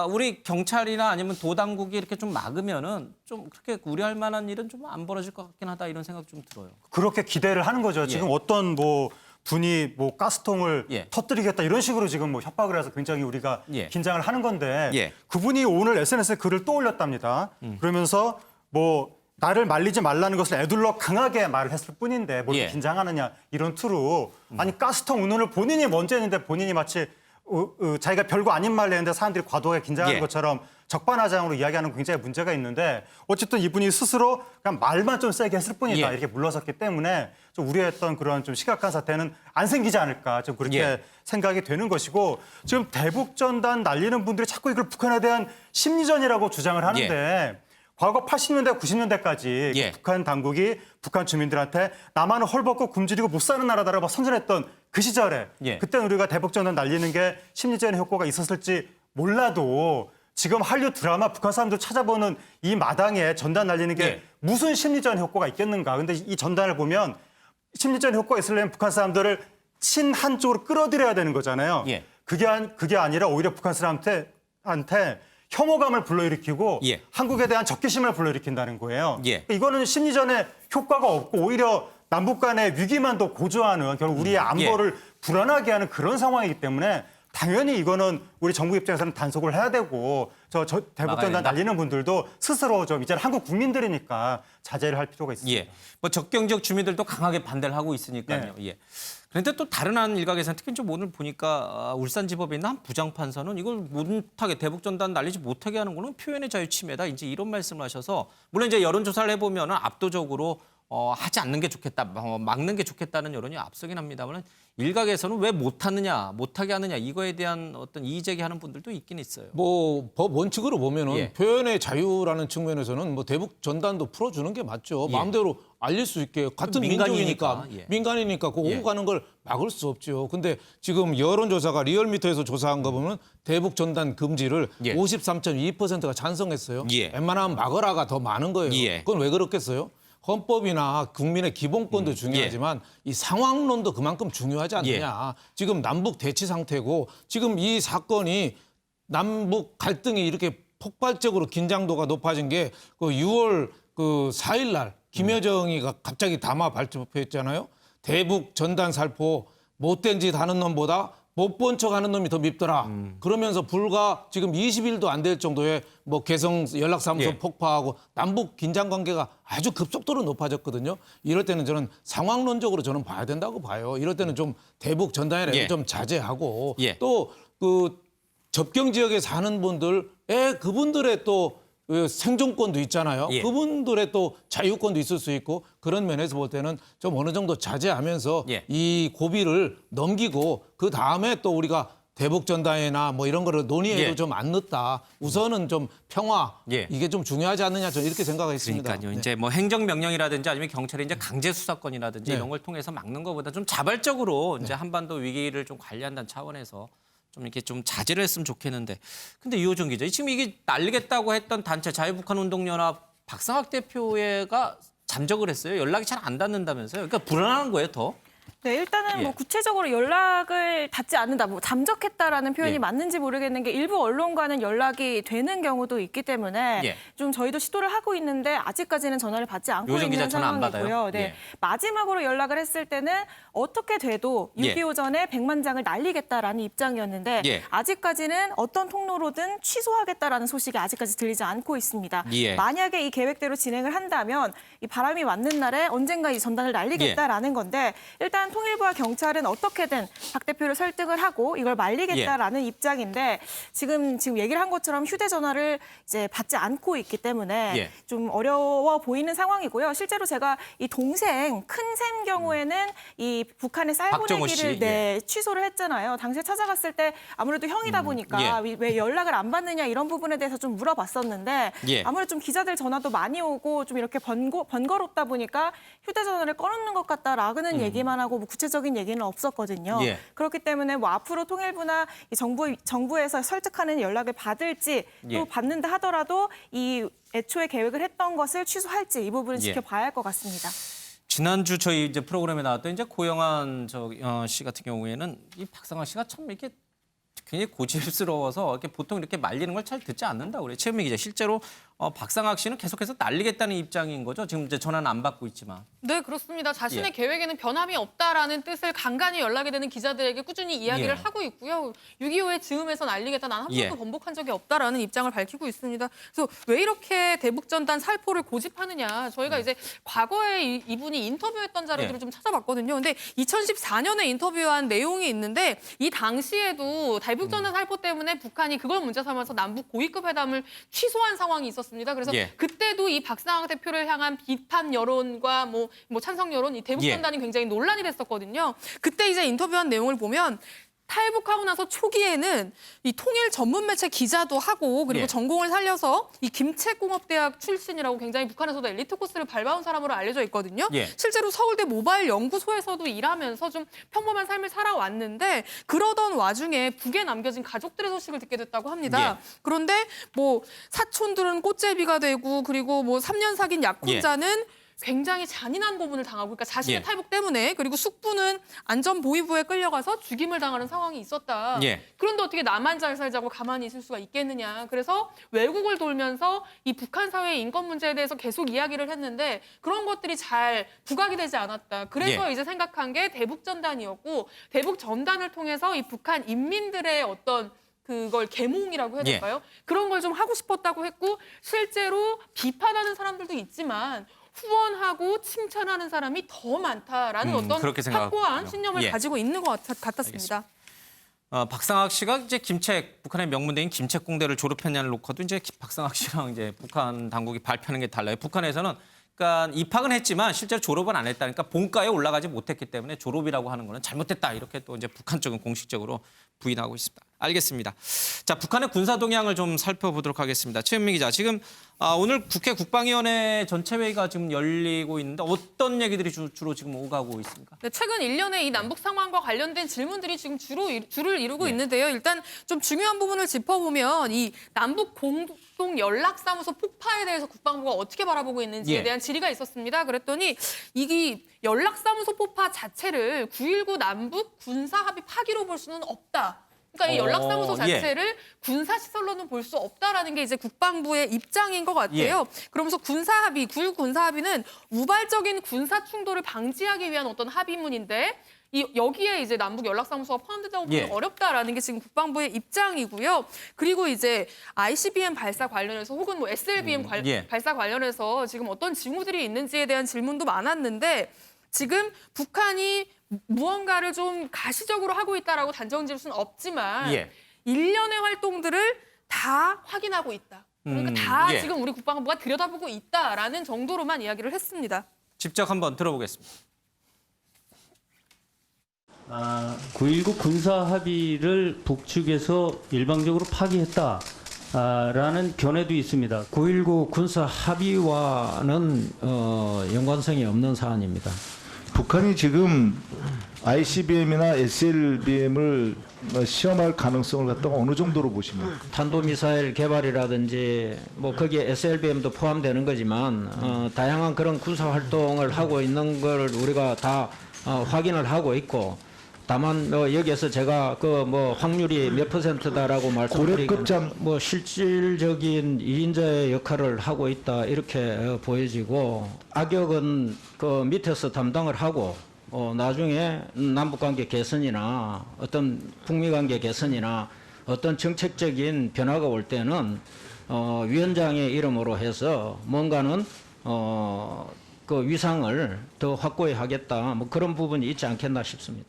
Speaker 5: 우리 경찰이나 아니면 도당국이 이렇게 좀 막으면은 좀 그렇게 우려할 만한 일은 좀 안 벌어질 것 같긴 하다 이런 생각 좀 들어요.
Speaker 11: 그렇게 기대를 하는 거죠. 지금 어떤 분이 가스통을
Speaker 5: 예.
Speaker 11: 터뜨리겠다 이런 식으로 지금 협박을 해서 굉장히 우리가
Speaker 5: 예.
Speaker 11: 긴장을 하는 건데
Speaker 5: 예.
Speaker 11: 그분이 오늘 SNS에 글을 또 올렸답니다. 그러면서 나를 말리지 말라는 것을 애둘러 강하게 말을 했을 뿐인데 뭘
Speaker 5: 예.
Speaker 11: 긴장하느냐 이런 투로 아니 가스통 운운을 본인이 먼저 했는데 본인이 마치 자기가 별거 아닌 말을 했는데 사람들이 과도하게 긴장하는
Speaker 5: 예.
Speaker 11: 것처럼 적반하장으로 이야기하는 건 굉장히 문제가 있는데 어쨌든 이분이 스스로 그냥 말만 좀 세게 했을 뿐이다
Speaker 5: 예.
Speaker 11: 이렇게 물러섰기 때문에 좀 우려했던 그런 좀 심각한 사태는 안 생기지 않을까 좀 그렇게
Speaker 5: 예.
Speaker 11: 생각이 되는 것이고 지금 대북전단 날리는 분들이 자꾸 이걸 북한에 대한 심리전이라고 주장을 하는데 과거 80년대, 90년대까지
Speaker 5: 예.
Speaker 11: 북한 당국이 북한 주민들한테 남한은 헐벗고 굶주리고 못 사는 나라다라고 선전했던 그 시절에
Speaker 5: 예.
Speaker 11: 그때 우리가 대북전단 날리는 게 심리전의 효과가 있었을지 몰라도 지금 한류 드라마 북한 사람들 찾아보는 이 마당에 전단 날리는 게
Speaker 5: 예.
Speaker 11: 무슨 심리전 효과가 있겠는가. 근데 이 전단을 보면 심리전 효과가 있으려면 북한 사람들을 친한쪽으로 끌어들여야 되는 거잖아요.
Speaker 5: 예.
Speaker 11: 그게 아니라 오히려 북한 사람한테 혐오감을 불러일으키고
Speaker 5: 예.
Speaker 11: 한국에 대한 적개심을 불러일으킨다는 거예요.
Speaker 5: 예.
Speaker 11: 이거는 심리전에 효과가 없고 오히려 남북 간의 위기만 더 고조하는 결국 우리의 안보를 불안하게 하는 그런 상황이기 때문에 당연히 이거는 우리 정부 입장에서는 단속을 해야 되고 저 대북전단 날리는 분들도 스스로 좀 이제는 한국 국민들이니까 자제를 할 필요가 있습니다.
Speaker 5: 예. 뭐 적경지역 주민들도 강하게 반대를 하고 있으니까요. 예. 그런데 또 다른 한 일각에서는 특히 좀 오늘 보니까 울산지법에 있는 한 부장판사는 이걸 못하게 대북전단 날리지 못하게 하는 거는 표현의 자유 침해다. 이제 이런 말씀을 하셔서 물론 이제 여론조사를 해보면 압도적으로 하지 않는 게 좋겠다, 막는 게 좋겠다는 여론이 앞서긴 합니다만 일각에서는 왜 못하느냐, 못하게 하느냐 이거에 대한 어떤 이의 제기하는 분들도 있긴 있어요.
Speaker 10: 뭐 법 원칙으로 보면은
Speaker 5: 예.
Speaker 10: 표현의 자유라는 측면에서는 뭐 대북 전단도 풀어주는 게 맞죠.
Speaker 5: 예.
Speaker 10: 마음대로 알릴 수 있게 같은
Speaker 5: 민간이니까.
Speaker 10: 민족이니까
Speaker 5: 예.
Speaker 10: 민간이니까 그 오고 가는 걸 막을 수 없죠. 근데 지금 여론조사가 리얼미터에서 조사한 거 보면 대북 전단 금지를
Speaker 5: 예.
Speaker 10: 53.2%가 찬성했어요.
Speaker 5: 예.
Speaker 10: 웬만하면 막으라가 더 많은 거예요.
Speaker 5: 예.
Speaker 10: 그건 왜 그렇겠어요? 헌법이나 국민의 기본권도 중요하지만 이 상황론도 그만큼 중요하지 않느냐. 지금 남북 대치 상태고 지금 이 사건이 남북 갈등이 이렇게 폭발적으로 긴장도가 높아진 게 그 6월 그 4일 날 김여정이가 갑자기 담화 발표했잖아요. 대북 전단 살포 못된 짓 하는 놈보다 못 본 척 하는 놈이 더 밉더라. 그러면서 불과 지금 20일도 안 될 정도의 뭐 개성 연락사무소
Speaker 5: 예.
Speaker 10: 폭파하고 남북 긴장 관계가 아주 급속도로 높아졌거든요. 이럴 때는 저는 상황론적으로 저는 봐야 된다고 봐요. 이럴 때는 좀 대북 전단이라
Speaker 5: 예.
Speaker 10: 좀 자제하고
Speaker 5: 예.
Speaker 10: 또 그 접경 지역에 사는 분들의 그분들의 또 생존권도 있잖아요.
Speaker 5: 예.
Speaker 10: 그분들의 또 자유권도 있을 수 있고 그런 면에서 볼 때는 좀 어느 정도 자제하면서
Speaker 5: 예.
Speaker 10: 이 고비를 넘기고 그 다음에 또 우리가 대북 전단이나 뭐 이런 거를 논의해도
Speaker 5: 예.
Speaker 10: 좀 안 늦다. 우선은 좀 평화
Speaker 5: 예.
Speaker 10: 이게 좀 중요하지 않느냐 저는 이렇게 생각했습니다.
Speaker 5: 그러니까요.
Speaker 10: 네.
Speaker 5: 이제 뭐 행정명령이라든지 아니면 경찰의 이제 강제 수사권이라든지
Speaker 10: 네.
Speaker 5: 이런 걸 통해서 막는 것보다 좀 자발적으로 이제 한반도 위기를 좀 관리한다는 차원에서 좀 이렇게 좀 자제를 했으면 좋겠는데. 근데 이호정 기자, 지금 이게 날리겠다고 했던 단체 자유북한운동연합 박상학 대표가 잠적을 했어요. 연락이 잘 안 닿는다면서요. 그러니까 불안한 거예요, 더.
Speaker 9: 네, 일단은
Speaker 5: 예.
Speaker 9: 뭐 구체적으로 연락을 닿지 않는다, 뭐 잠적했다라는 표현이
Speaker 5: 예.
Speaker 9: 맞는지 모르겠는 게 일부 언론과는 연락이 되는 경우도 있기 때문에
Speaker 5: 예.
Speaker 9: 좀 저희도 시도를 하고 있는데 아직까지는 전화를 받지 않고
Speaker 5: 요정 기자
Speaker 9: 있는
Speaker 5: 전화 안
Speaker 9: 상황이고요.
Speaker 5: 받아요?
Speaker 9: 네,
Speaker 5: 예.
Speaker 9: 마지막으로 연락을 했을 때는 어떻게 돼도
Speaker 5: 예.
Speaker 9: 6.25 전에 100만 장을 날리겠다라는 입장이었는데
Speaker 5: 예.
Speaker 9: 아직까지는 어떤 통로로든 취소하겠다라는 소식이 아직까지 들리지 않고 있습니다.
Speaker 5: 예.
Speaker 9: 만약에 이 계획대로 진행을 한다면 이 바람이 맞는 날에 언젠가 이 전단을 날리겠다라는 건데 일단 통일부와 경찰은 어떻게든 박 대표를 설득을 하고 이걸 말리겠다라는 입장인데 지금 얘기를 한 것처럼 휴대전화를 이제 받지 않고 있기 때문에
Speaker 5: 예.
Speaker 9: 좀 어려워 보이는 상황이고요. 실제로 제가 이 동생 큰샘 경우에는 이 북한에 쌀
Speaker 5: 박정호
Speaker 9: 보내기를
Speaker 5: 씨.
Speaker 9: 네, 취소를 했잖아요. 당시에 찾아갔을 때 아무래도 형이다 보니까 왜 연락을 안 받느냐 이런 부분에 대해서 좀 물어봤었는데
Speaker 5: 예.
Speaker 9: 아무래도 좀 기자들 전화도 많이 오고 좀 이렇게 번거롭다 보니까 휴대전화를 꺼놓는 것 같다라는 얘기만 하고 뭐 구체적인 얘기는 없었거든요.
Speaker 5: 예.
Speaker 9: 그렇기 때문에 뭐 앞으로 통일부나 이 정부에서 설득하는 연락을 받을지
Speaker 5: 예.
Speaker 9: 또 받는다 하더라도 이 애초에 계획을 했던 것을 취소할지 이 부분을
Speaker 5: 예.
Speaker 9: 지켜봐야 할 것 같습니다.
Speaker 5: 지난주 저희 이제 프로그램에 나왔던 이제 고영한 씨 같은 경우에는 이 박상학 씨가 참 이렇게 굉장히 고집스러워서 이렇게 보통 이렇게 말리는 걸 잘 듣지 않는다고 그래요. 최은미 기자, 실제로 박상학 씨는 계속해서 날리겠다는 입장인 거죠. 지금 이제 전화는 안 받고 있지만.
Speaker 6: 네, 그렇습니다. 자신의
Speaker 5: 예.
Speaker 6: 계획에는 변함이 없다라는 뜻을 간간히 연락이 되는 기자들에게 꾸준히 이야기를
Speaker 5: 예.
Speaker 6: 하고 있고요. 6.25의 즈음에서 날리겠다, 난 한 번도
Speaker 5: 예.
Speaker 6: 번복한 적이 없다라는 입장을 밝히고 있습니다. 그래서 왜 이렇게 대북전단 살포를 고집하느냐. 저희가 이제 과거에 이분이 인터뷰했던 자료들을
Speaker 5: 예.
Speaker 6: 좀 찾아봤거든요. 근데 2014년에 인터뷰한 내용이 있는데 이 당시에도 대북전단 살포 때문에 북한이 그걸 문제 삼아서 남북 고위급 회담을 취소한 상황이 있었습니다. 그래서
Speaker 5: 예.
Speaker 6: 그때도 이 박상학 대표를 향한 비판 여론과 뭐 찬성 여론, 이 대북전단이 굉장히 논란이 됐었거든요. 그때 이제 인터뷰한 내용을 보면 탈북하고 나서 초기에는 이 통일 전문 매체 기자도 하고 그리고
Speaker 5: 예.
Speaker 6: 전공을 살려서 이 김책공업대학 출신이라고 굉장히 북한에서도 엘리트 코스를 밟아온 사람으로 알려져 있거든요.
Speaker 5: 예.
Speaker 6: 실제로 서울대 모바일 연구소에서도 일하면서 좀 평범한 삶을 살아왔는데 그러던 와중에 북에 남겨진 가족들의 소식을 듣게 됐다고 합니다.
Speaker 5: 예.
Speaker 6: 그런데 뭐 사촌들은 꽃제비가 되고 그리고 뭐 3년 사귄 약혼자는 굉장히 잔인한 고문을 당하고, 그러니까 자신의
Speaker 5: 예.
Speaker 6: 탈북 때문에, 그리고 숙부는 안전보위부에 끌려가서 죽임을 당하는 상황이 있었다.
Speaker 5: 예.
Speaker 6: 그런데 어떻게 나만 잘 살자고 가만히 있을 수가 있겠느냐. 그래서 외국을 돌면서 이 북한 사회의 인권 문제에 대해서 계속 이야기를 했는데 그런 것들이 잘 부각이 되지 않았다. 그래서
Speaker 5: 예.
Speaker 6: 이제 생각한 게 대북전단이었고, 대북전단을 통해서 이 북한 인민들의 어떤 그걸 계몽이라고 해야 될까요? 그런 걸 좀 하고 싶었다고 했고, 실제로 비판하는 사람들도 있지만 후원하고 칭찬하는 사람이 더 많다라는 어떤
Speaker 5: 그렇게 생각하군요.
Speaker 6: 확고한 신념을
Speaker 5: 예.
Speaker 6: 가지고 있는 것 같았습니다.
Speaker 5: 박상학 씨가 이제 김책, 북한의 명문대인 김책공대를 졸업했냐를 놓고도 이제 박상학 씨랑 이제 북한 당국이 발표하는 게 달라요. 북한에서는 그러니까 입학은 했지만 실제로 졸업은 안 했다니까 본과에 올라가지 못했기 때문에 졸업이라고 하는 거는 잘못됐다. 이렇게 또 이제 북한 쪽은 공식적으로 부인하고 있습니다. 알겠습니다. 자, 북한의 군사 동향을 좀 살펴보도록 하겠습니다. 최은미 기자, 지금 오늘 국회 국방위원회 전체 회의가 지금 열리고 있는데 어떤 얘기들이 주로 지금 오가고 있습니까?
Speaker 6: 네, 최근 1년에 이 남북 상황과 관련된 질문들이 지금 줄을 이루고 있는데요. 일단 좀 중요한 부분을 짚어보면 이 남북 공동 연락사무소 폭파에 대해서 국방부가 어떻게 바라보고 있는지에
Speaker 5: 예.
Speaker 6: 대한 질의가 있었습니다. 그랬더니 이 연락사무소 폭파 자체를 9.19 남북 군사합의 파기로 볼 수는 없다. 그러니까 이 연락사무소 자체를 군사시설로는 볼 수 없다라는 게 이제 국방부의 입장인 것 같아요. 그러면서 군사합의, 9.19 군사합의는 우발적인 군사 충돌을 방지하기 위한 어떤 합의문인데 여기에 이제 남북 연락사무소가 포함된다고 보기 어렵다라는 게 지금 국방부의 입장이고요. 그리고 이제 ICBM 발사 관련해서 혹은 뭐 SLBM 발사 관련해서 지금 어떤 징후들이 있는지에 대한 질문도 많았는데 지금 북한이 무언가를 좀 가시적으로 하고 있다라고 단정 지을 수는 없지만 일련의 활동들을 다 확인하고 있다. 그러니까 다 지금 우리 국방부가 들여다보고 있다라는 정도로만 이야기를 했습니다.
Speaker 5: 직접 한번 들어보겠습니다.
Speaker 12: 9.19 군사 합의를 북측에서 일방적으로 파기했다라는 견해도 있습니다. 9.19 군사 합의와는 연관성이 없는 사안입니다.
Speaker 13: 북한이 지금 ICBM이나 SLBM을 시험할 가능성을 갖다가 어느 정도로 보십니까?
Speaker 12: 탄도미사일 개발이라든지 뭐 거기에 SLBM도 포함되는 거지만 다양한 그런 군사 활동을 하고 있는 걸 우리가 다 확인을 하고 있고 다만 여기에서 제가 그 뭐 확률이 몇 %다라고 말씀드리기는 뭐 실질적인 2인자의 역할을 하고 있다 이렇게 보여지고 악역은 그 밑에서 담당을 하고 나중에 남북관계 개선이나 어떤 북미관계 개선이나 어떤 정책적인 변화가 올 때는 위원장의 이름으로 해서 뭔가는 그 위상을 더 확고히 하겠다 뭐 그런 부분이 있지 않겠나 싶습니다.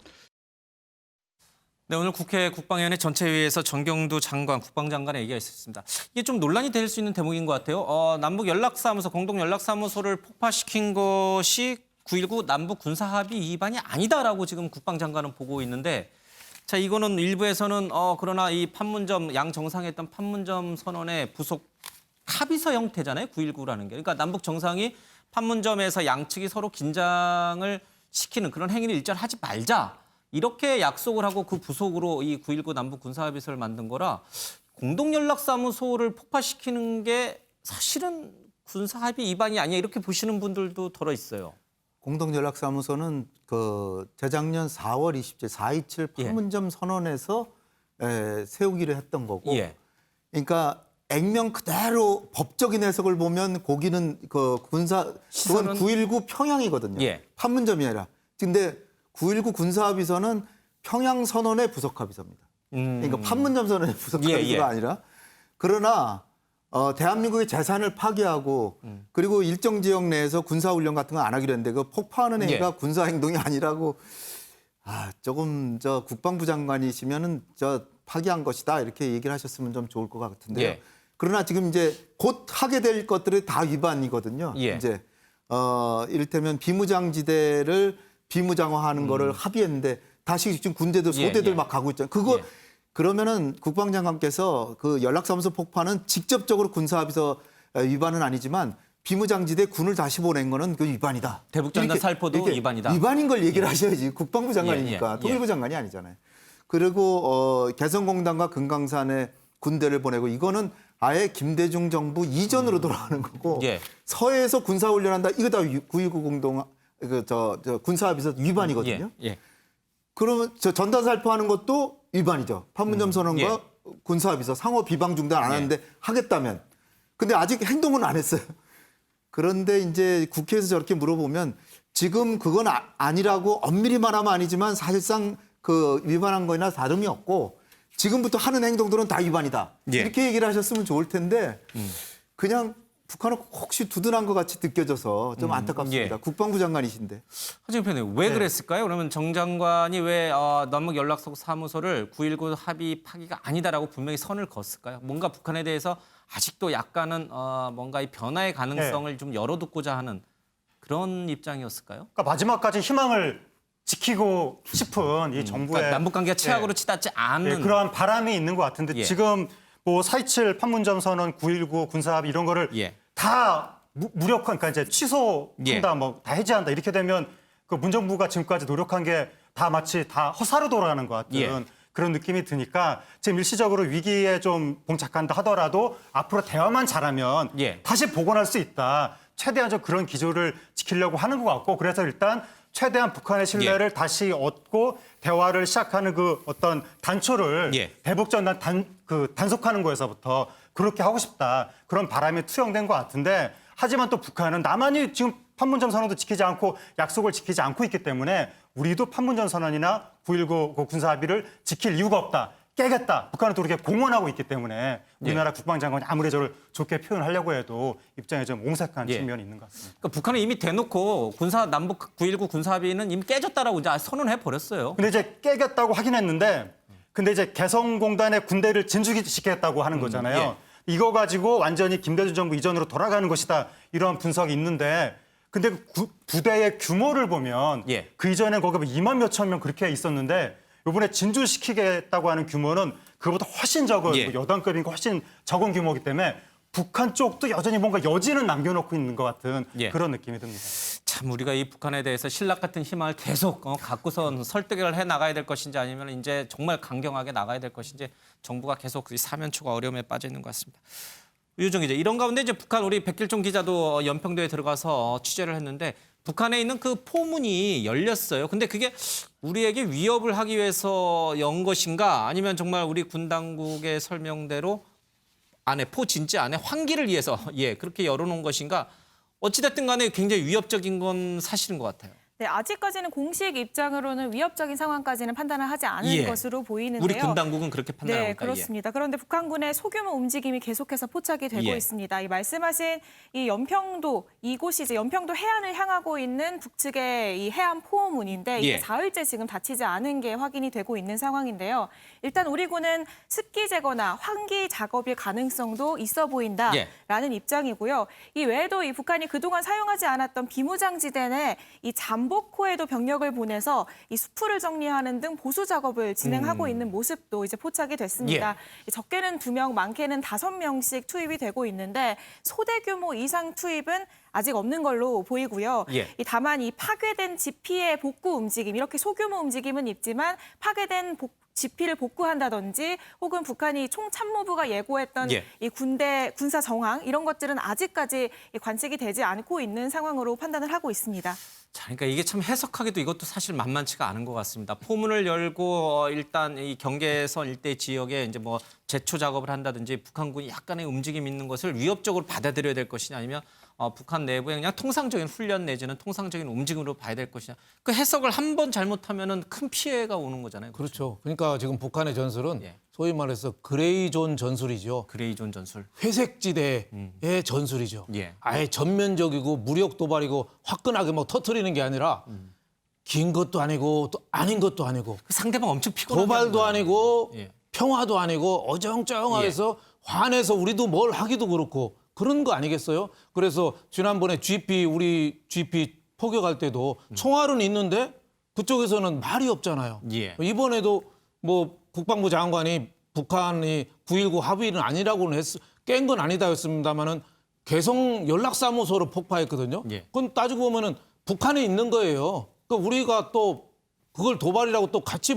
Speaker 5: 네, 오늘 국회 국방위원회 전체회의에서 정경두 장관, 국방장관의 얘기가 있었습니다. 이게 좀 논란이 될 수 있는 대목인 것 같아요. 남북 연락사무소, 공동 연락사무소를 폭파시킨 것이 9.19 남북 군사합의 위반이 아니다라고 지금 국방장관은 보고 있는데, 자 이거는 일부에서는 그러나 이 판문점 양 정상에 했던 판문점 선언의 부속 합의서 형태잖아요. 9.19라는 게. 그러니까 남북 정상이 판문점에서 양측이 서로 긴장을 시키는 그런 행위를 일절 하지 말자. 이렇게 약속을 하고 그 부속으로 이 9.19 남북 군사합의서를 만든 거라 공동연락사무소를 폭파시키는 게 사실은 군사합의 위반이 아니야 이렇게 보시는 분들도 덜어 있어요.
Speaker 7: 공동연락사무소는 그 재작년 4월 20일 4.27 판문점 선언에서 세우기로 했던 거고 그러니까 액면 그대로 법적인 해석을 보면 거기는 그 그건 9.19 평양이거든요. 판문점이 아니라. 근데 9.19 군사합의서는 평양선언의 부속합의서입니다. 그러니까 판문점 선언의 부속합의서가 아니라. 그러나 대한민국의 재산을 파괴하고 그리고 일정 지역 내에서 군사훈련 같은 거 안 하기로 했는데 그 폭파하는 행위가 군사행동이 아니라고 조금 국방부 장관이시면은 파기한 것이다 이렇게 얘기를 하셨으면 좀 좋을 것 같은데요. 그러나 지금 이제 곧 하게 될 것들이 다 위반이거든요. 이제 이를테면 비무장지대를 비무장화하는 거를 합의했는데 다시 지금 군대들 소대들 막 가고 있잖아요. 그거 그러면은 국방장관께서 그 연락사무소 폭파는 직접적으로 군사합의서 위반은 아니지만 비무장지대 군을 다시 보낸 거는 그 위반이다.
Speaker 5: 대북전단 살포도 위반이다.
Speaker 7: 위반인 걸 얘기를 하셔야지. 국방부 장관이니까 통일부 장관이 아니잖아요. 그리고 개성공단과 금강산에 군대를 보내고 이거는 아예 김대중 정부 이전으로 돌아가는 거고
Speaker 5: 예.
Speaker 7: 서해에서 군사훈련한다 이거 다 9.19 공동 저 군사합의서 위반이거든요.
Speaker 5: 예.
Speaker 7: 그러면 저 전단 살포하는 것도 위반이죠. 판문점 선언과 군사합의서 상호 비방 중단 안 하는데 하겠다면. 근데 아직 행동은 안 했어요. 그런데 이제 국회에서 저렇게 물어보면 지금 그건 아니라고 엄밀히 말하면 아니지만 사실상 그 위반한 거나 다름이 없고 지금부터 하는 행동들은 다 위반이다.
Speaker 5: 예.
Speaker 7: 이렇게 얘기를 하셨으면 좋을 텐데 그냥 북한은 혹시 두둔한 것 같이 느껴져서 좀 안타깝습니다.
Speaker 5: 예.
Speaker 7: 국방부 장관이신데.
Speaker 5: 하정희 의원님 왜 그랬을까요? 그러면 정 장관이 왜 남북 연락소 사무소를 9.19 합의 파기가 아니다라고 분명히 선을 그었을까요? 뭔가 북한에 대해서 아직도 약간은 뭔가 이 변화의 가능성을 좀 열어두고자 하는 그런 입장이었을까요?
Speaker 11: 그러니까 마지막까지 희망을 지키고 싶은 이 정부의
Speaker 5: 그러니까 남북 관계가 최악으로 치닫지 않는
Speaker 11: 그러한 바람이 있는 것 같은데
Speaker 5: 예.
Speaker 11: 지금 뭐 4.27 판문점 선언, 9.19 군사합의 이런 거를
Speaker 5: 예.
Speaker 11: 다 무력화, 그러니까 이제 취소한다, 뭐 다 해제한다 이렇게 되면 그 문정부가 지금까지 노력한 게 다 마치 다 허사로 돌아가는 것 같은
Speaker 5: 예.
Speaker 11: 그런 느낌이 드니까 지금 일시적으로 위기에 좀 봉착한다 하더라도 앞으로 대화만 잘하면
Speaker 5: 예.
Speaker 11: 다시 복원할 수 있다. 최대한 좀 그런 기조를 지키려고 하는 것 같고 그래서 일단 최대한 북한의 신뢰를 다시 얻고 대화를 시작하는 그 어떤 단초를
Speaker 5: 예.
Speaker 11: 대북전단 단속하는 거에서부터 그렇게 하고 싶다. 그런 바람이 투영된 것 같은데 하지만 또 북한은 나만이 지금 판문점 선언도 지키지 않고 약속을 지키지 않고 있기 때문에 우리도 판문점 선언이나 9.19 군사합의를 지킬 이유가 없다. 깨겠다. 북한은 또 그렇게 공언하고 있기 때문에 우리나라 국방장관이 아무리 저를 좋게 표현하려고 해도 입장에 좀 옹색한 측면이 있는 것 같습니다.
Speaker 5: 그러니까 북한은 이미 대놓고 남북 9.19 군사합의는 이미 깨졌다라고 이제 선언해 버렸어요.
Speaker 11: 근데 이제 깨겠다고 하긴 했는데 근데 이제 개성공단의 군대를 진주시키겠다고 하는 거잖아요. 이거 가지고 완전히 김대중 정부 이전으로 돌아가는 것이다. 이런 분석이 있는데 근데 부대의 규모를 보면 그 이전에 거기 2만 몇천 명 그렇게 있었는데 이번에 진주시키겠다고 하는 규모는 그보다 훨씬 적은 여단급이니까 훨씬 적은 규모이기 때문에 북한 쪽도 여전히 뭔가 여지는 남겨놓고 있는 것 같은 그런 느낌이 듭니다.
Speaker 5: 참 우리가 이 북한에 대해서 신락 같은 희망을 계속 갖고선 설득을 해 나가야 될 것인지 아니면 이제 정말 강경하게 나가야 될 것인지 정부가 계속 이 사면초가 어려움에 빠져 있는 것 같습니다. 유정 기자, 이런 가운데 이제 북한 우리 백길종 기자도 연평도에 들어가서 취재를 했는데 북한에 있는 그 포문이 열렸어요. 근데 그게 우리에게 위협을 하기 위해서 연 것인가 아니면 정말 우리 군 당국의 설명대로 안에 포진지 안에 환기를 위해서 그렇게 열어놓은 것인가 어찌됐든 간에 굉장히 위협적인 건 사실인 것 같아요.
Speaker 9: 네, 아직까지는 공식 입장으로는 위협적인 상황까지는 판단을 하지 않은 것으로 보이는데요.
Speaker 5: 우리 군 당국은 그렇게 판단합니까?
Speaker 9: 네, 그렇습니다. 그런데 북한군의 소규모 움직임이 계속해서 포착이 되고 있습니다. 이 말씀하신 이 연평도 이곳이 이제 연평도 해안을 향하고 있는 북측의 이 해안 포문인데 이게 사흘째 지금 닫히지 않은 게 확인이 되고 있는 상황인데요. 일단 우리 군은 습기 제거나 환기 작업일 가능성도 있어 보인다라는 입장이고요. 이 외에도 이 북한이 그동안 사용하지 않았던 비무장지대 내 이 잠복호에도 병력을 보내서 이 수풀을 정리하는 등 보수 작업을 진행하고 있는 모습도 이제 포착이 됐습니다. 적게는 2명, 많게는 5명씩 투입이 되고 있는데 소대 규모 이상 투입은 아직 없는 걸로 보이고요. 다만 이 파괴된 지피의 복구 움직임, 이렇게 소규모 움직임은 있지만 파괴된 지피를 복구한다든지 혹은 북한이 총참모부가 예고했던 이 군사 정황 이런 것들은 아직까지 관측이 되지 않고 있는 상황으로 판단을 하고 있습니다.
Speaker 5: 자, 그러니까 이게 참 해석하기도 이것도 사실 만만치가 않은 것 같습니다. 포문을 열고 일단 이 경계선 일대 지역에 이제 뭐 제초 작업을 한다든지 북한군이 약간의 움직임 있는 것을 위협적으로 받아들여야 될 것이냐 아니면 북한 내부의 그냥 통상적인 훈련 내지는 통상적인 움직임으로 봐야 될 것이냐. 그 해석을 한 번 잘못하면은 큰 피해가 오는 거잖아요.
Speaker 10: 그렇죠. 그러니까 지금 북한의 전술은 소위 말해서 그레이존 전술이죠.
Speaker 5: 그레이존 전술.
Speaker 10: 회색지대의 전술이죠. 아예 전면적이고 무력 도발이고 화끈하게 막 터트리는 게 아니라 긴 것도 아니고 또 아닌 것도 아니고
Speaker 5: 상대방 엄청 피곤하게
Speaker 10: 도발도 아니고 평화도 아니고 어정쩡해서 화내서 우리도 뭘 하기도 그렇고 그런 거 아니겠어요? 그래서 지난번에 우리 GP 포격할 때도 총알은 있는데 그쪽에서는 말이 없잖아요. 이번에도 뭐 국방부 장관이 북한이 9.19 합의는 아니라고는 깬 건 아니다 했습니다만은 개성 연락사무소를 폭파했거든요. 그건 따지고 보면은 북한에 있는 거예요. 그러니까 우리가 또 그걸 도발이라고 또 같이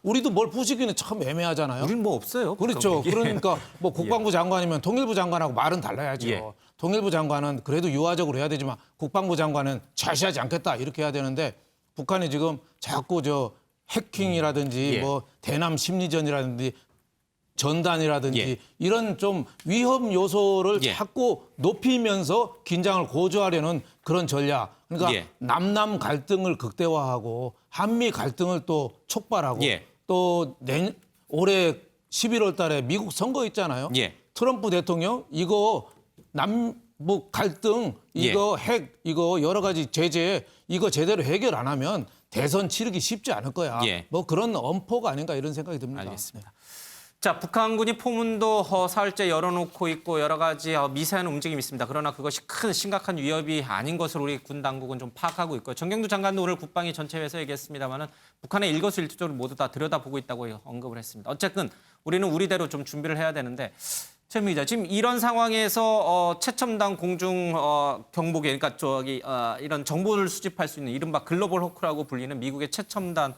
Speaker 10: 우리도 뭘 부시기는 참 애매하잖아요.
Speaker 5: 우린 뭐 없어요.
Speaker 10: 그렇죠.
Speaker 5: 예.
Speaker 10: 그러니까 뭐 국방부 장관이면 통일부 장관하고 말은 달라야죠.
Speaker 5: 예.
Speaker 10: 통일부 장관은 그래도 유화적으로 해야 되지만 국방부 장관은 좌시하지 않겠다 이렇게 해야 되는데 북한이 지금 자꾸 저 해킹이라든지
Speaker 5: 예.
Speaker 10: 뭐 대남 심리전이라든지 전단이라든지
Speaker 5: 예.
Speaker 10: 이런 좀 위험 요소를
Speaker 5: 예.
Speaker 10: 자꾸 높이면서 긴장을 고조하려는 그런 전략. 그러니까
Speaker 5: 예.
Speaker 10: 남남 갈등을 극대화하고 한미 갈등을 또 촉발하고
Speaker 5: 예.
Speaker 10: 또 올해 11월 달에 미국 선거 있잖아요.
Speaker 5: 예.
Speaker 10: 트럼프 대통령 이거 남북 갈등 이거 핵 이거 여러 가지 제재 이거 제대로 해결 안 하면 대선 치르기 쉽지 않을 거야.
Speaker 5: 예.
Speaker 10: 뭐 그런 엄포가 아닌가 이런 생각이 듭니다.
Speaker 5: 알겠습니다. 자, 북한군이 포문도 사흘째 열어놓고 있고 여러 가지 미세한 움직임이 있습니다. 그러나 그것이 큰 심각한 위협이 아닌 것을 우리 군 당국은 좀 파악하고 있고요. 정경두 장관도 오늘 국방위 전체회에서 얘기했습니다마는 북한의 일거수일투족을 모두 다 들여다보고 있다고 언급을 했습니다. 어쨌든 우리는 우리대로 좀 준비를 해야 되는데 최민희 기자, 지금 이런 상황에서 최첨단 공중 경보기, 그러니까 이런 정보를 수집할 수 있는 이른바 글로벌 호크라고 불리는 미국의 최첨단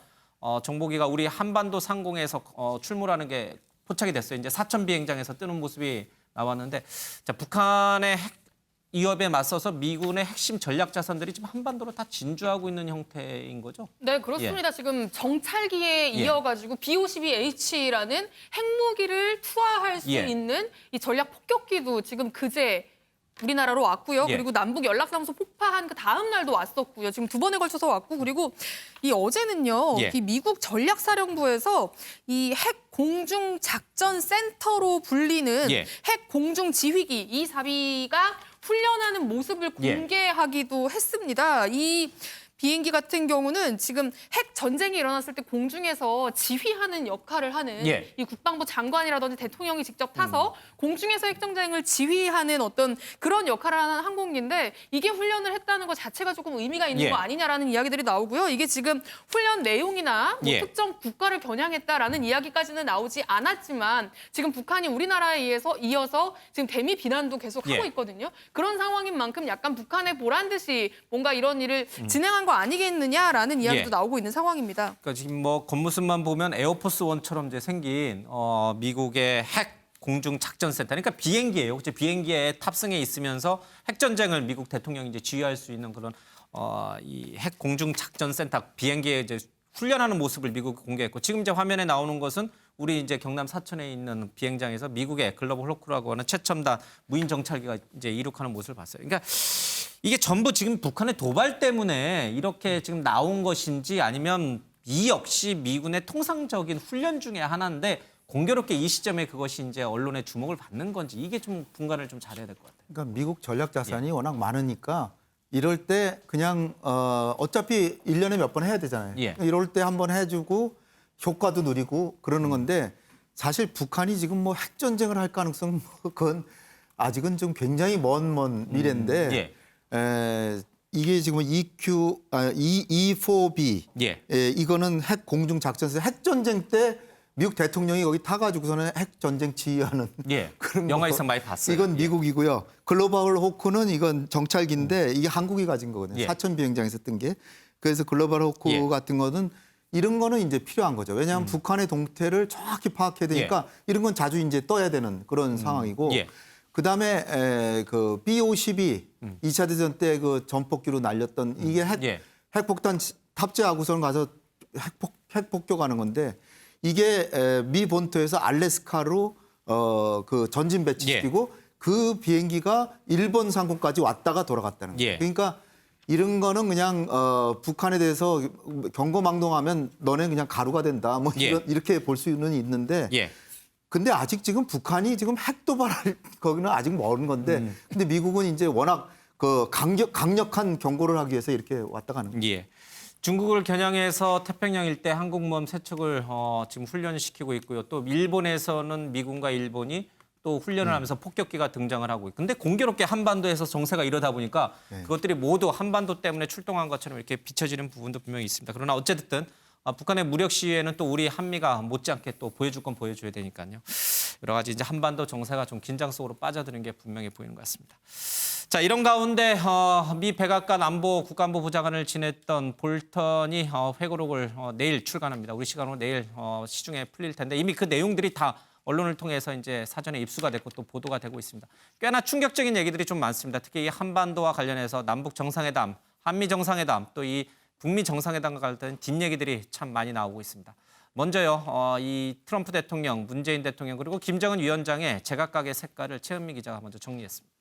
Speaker 5: 정보기가 우리 한반도 상공에서 출몰하는 게 포착이 됐어요. 이제 사천 비행장에서 뜨는 모습이 나왔는데, 자, 북한의 핵 위협에 맞서서 미군의 핵심 전략 자산들이 지금 한반도로 다 진주하고 있는 형태인 거죠?
Speaker 6: 네, 그렇습니다. 지금 정찰기에
Speaker 5: 예.
Speaker 6: 이어가지고 B-52H라는 핵무기를 투하할 수
Speaker 5: 예.
Speaker 6: 있는 이 전략 폭격기도 지금 그제 우리나라로 왔고요.
Speaker 5: 예.
Speaker 6: 그리고 남북 연락사무소 폭파한 그 다음 날도 왔었고요. 지금 2번에 걸쳐서 왔고, 그리고 이 어제는요.
Speaker 5: 예.
Speaker 6: 이 미국 전략사령부에서 이 핵 공중 작전 센터로 불리는
Speaker 5: 예.
Speaker 6: 핵 공중 지휘기 이 사비가 훈련하는 모습을
Speaker 5: 예.
Speaker 6: 공개하기도 했습니다. 이 비행기 같은 경우는 지금 핵 전쟁이 일어났을 때 공중에서 지휘하는 역할을 하는
Speaker 5: 예.
Speaker 6: 이 국방부 장관이라든지 대통령이 직접 타서 공중에서 핵 전쟁을 지휘하는 어떤 그런 역할을 하는 항공기인데 이게 훈련을 했다는 것 자체가 조금 의미가 있는
Speaker 5: 예.
Speaker 6: 거 아니냐라는 이야기들이 나오고요. 이게 지금 훈련 내용이나 뭐
Speaker 5: 예.
Speaker 6: 특정 국가를 겨냥했다라는 이야기까지는 나오지 않았지만 지금 북한이 우리나라에 이어서 지금 대미 비난도 계속 하고
Speaker 5: 예.
Speaker 6: 있거든요. 그런 상황인 만큼 약간 북한에 보란 듯이 뭔가 이런 일을 진행한 거 아니겠느냐라는 이야기도
Speaker 5: 예.
Speaker 6: 나오고 있는 상황입니다.
Speaker 5: 그러니까 지금 뭐 겉모습만 보면 에어포스 원처럼 이제 생긴 미국의 핵 공중 작전 센터, 그러니까 비행기예요. 그치? 비행기에 탑승해 있으면서 핵 전쟁을 미국 대통령이 이제 지휘할 수 있는 그런 이 핵 공중 작전 센터 비행기에 이제 훈련하는 모습을 미국이 공개했고, 지금 이제 화면에 나오는 것은 우리 이제 경남 사천에 있는 비행장에서 미국의 글로벌 호크라고 하는 최첨단 무인 정찰기가 이제 이륙하는 모습을 봤어요. 그러니까 이게 전부 지금 북한의 도발 때문에 이렇게 지금 나온 것인지 아니면 이 역시 미군의 통상적인 훈련 중에 하나인데 공교롭게 이 시점에 그것이 이제 언론의 주목을 받는 건지 이게 좀 분간을 좀 잘해야 될 것 같아요.
Speaker 7: 그러니까 미국 전략 자산이 워낙 많으니까 이럴 때 그냥 어차피 1년에 몇 번 해야 되잖아요.
Speaker 5: 예.
Speaker 7: 이럴 때 한번 해주고 효과도 누리고 그러는 건데 사실 북한이 지금 뭐 핵전쟁을 할 가능성은 그건 아직은 좀 굉장히 먼 미래인데 이게 지금 E4B
Speaker 5: 예.
Speaker 7: 이거는 핵 공중 작전에서 핵전쟁 때 미국 대통령이 거기 타가지고서는 핵전쟁 지휘하는
Speaker 5: 예.
Speaker 7: 그런
Speaker 5: 영화에서 많이 봤어요.
Speaker 7: 이건
Speaker 5: 예.
Speaker 7: 미국이고요. 글로벌 호크는 이건 정찰기인데 이게 한국이 가진 거거든요.
Speaker 5: 예.
Speaker 7: 사천 비행장에서 뜬 게. 그래서 글로벌 호크
Speaker 5: 예.
Speaker 7: 같은 거는 이런 거는 이제 필요한 거죠. 왜냐하면 북한의 동태를 정확히 파악해야 되니까 이런 건 자주 이제 떠야 되는 그런 상황이고.
Speaker 5: 예.
Speaker 7: 그다음에 그 B-52 2차 대전 때 그 전폭기로 날렸던 이게
Speaker 5: 예.
Speaker 7: 핵폭탄 탑재하고서는 가서 핵폭격하는 건데 이게 미 본토에서 알래스카로 그 전진 배치시키고 그 비행기가 일본 상공까지 왔다가 돌아갔다는 거예요.
Speaker 5: 예.
Speaker 7: 그러니까 이런 거는 그냥 북한에 대해서 경고망동하면 너네 그냥 가루가 된다. 뭐 이렇게 볼 수는 있는데
Speaker 5: 예.
Speaker 7: 근데 아직 지금 북한이 지금 핵 도발할 거기는 아직 멀은 건데 근데 미국은 이제 워낙 그 강력한 경고를 하기 위해서 이렇게 왔다 가는 거예요.
Speaker 5: 예. 중국을 겨냥해서 태평양 일대 항공모함 세 척을 지금 훈련시키고 있고요. 또 일본에서는 미군과 일본이 또 훈련을 하면서 폭격기가 등장을 하고 있고. 근데 공교롭게 한반도에서 정세가 이러다 보니까 그것들이 모두 한반도 때문에 출동한 것처럼 이렇게 비춰지는 부분도 분명히 있습니다. 그러나 어쨌든 북한의 무력 시위에는 또 우리 한미가 못지않게 또 보여줄 건 보여줘야 되니까요. 여러 가지 이제 한반도 정세가 좀 긴장 속으로 빠져드는 게 분명해 보이는 것 같습니다. 자, 이런 가운데 미 백악관 안보 국가안보부 장관을 지냈던 볼턴이 회고록을 내일 출간합니다. 우리 시간으로 내일 시중에 풀릴 텐데 이미 그 내용들이 다 언론을 통해서 이제 사전에 입수가 됐고 또 보도가 되고 있습니다. 꽤나 충격적인 얘기들이 좀 많습니다. 특히 이 한반도와 관련해서 남북 정상회담, 한미 정상회담, 또 이 북미 정상회담과 관련된 뒷얘기들이 참 많이 나오고 있습니다. 먼저요, 이 트럼프 대통령, 문재인 대통령 그리고 김정은 위원장의 제각각의 색깔을 최은미 기자가 먼저 정리했습니다.